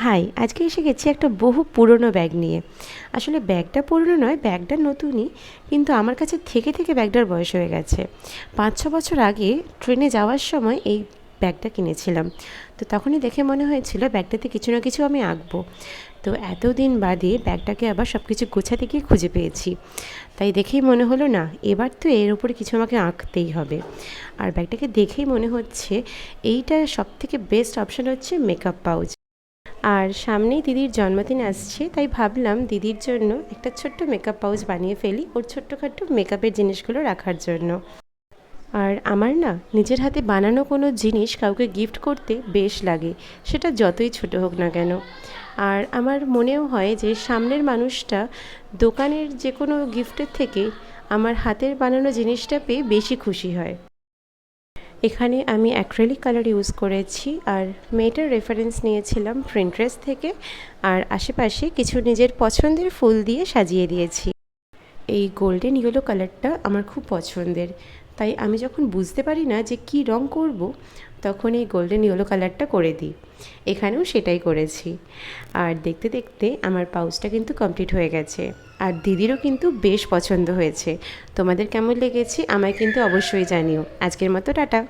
High, আজকে এসে গেছি একটা বহু পুরনো ব্যাগ নিয়ে। আসলে ব্যাগটা পুরনো নয়, ব্যাগটা নতুনই, কিন্তু আমার কাছে থেকে থেকে ব্যাগটার বয়স হয়ে গেছে। 5-6 বছর আগে ট্রেনে যাওয়ার সময় এই ব্যাগটা কিনেছিলাম। তো তখনই দেখে মনে হয়েছিল ব্যাগটাতে কিছু না কিছু আমি আঁকবো। তো এতদিন বাদে ব্যাগটাকে আবার সব কিছু গোছাতে গিয়ে খুঁজে পেয়েছি। তাই দেখেই মনে হলো না, এবার তো এর উপরে কিছু আমাকে আঁকতেই হবে। আর ব্যাগটাকে দেখেই মনে হচ্ছে এইটা সবথেকে বেস্ট অপশন হচ্ছে মেকআপ পাউচ। আর সামনেই দিদির জন্মদিন আসছে, তাই ভাবলাম দিদির জন্য একটা ছোট্ট মেকআপ পাউচ বানিয়ে ফেলি, ওর ছোট্টখাট্ট মেকআপের জিনিসগুলো রাখার জন্য। আর আমার না নিজের হাতে বানানো কোনো জিনিস কাউকে গিফট করতে বেশ লাগে, সেটা যতই ছোট হোক না কেন। আর আমার মনেও হয় যে সামনের মানুষটা দোকানের যে কোনো গিফটের থেকে আমার হাতের বানানো জিনিসটা পেয়ে বেশি খুশি হয়। এখানে আমি অ্যাক্রিলিক কালার ইউজ করেছি, আর মেয়েটার রেফারেন্স নিয়েছিলাম প্রিন্টারেস্ট থেকে, আর আশেপাশে কিছু নিজের পছন্দের ফুল দিয়ে সাজিয়ে দিয়েছি। এই গোল্ডেন ইয়েলো কালারটা আমার খুব পছন্দের, তাই আমি যখন বুঝতে পারি না যে কী রং করব, তখন এই গোল্ডেন ইয়েলো কালারটা করে দিই। এখানেও সেটাই করেছি। আর দেখতে দেখতে আমার পাউচটা কিন্তু কমপ্লিট হয়ে গেছে, আর দিদিরও কিন্তু বেশ পছন্দ হয়েছে। তোমাদের কেমন লেগেছে আমায় কিন্তু অবশ্যই জানিও। আজকের মতো টাটা।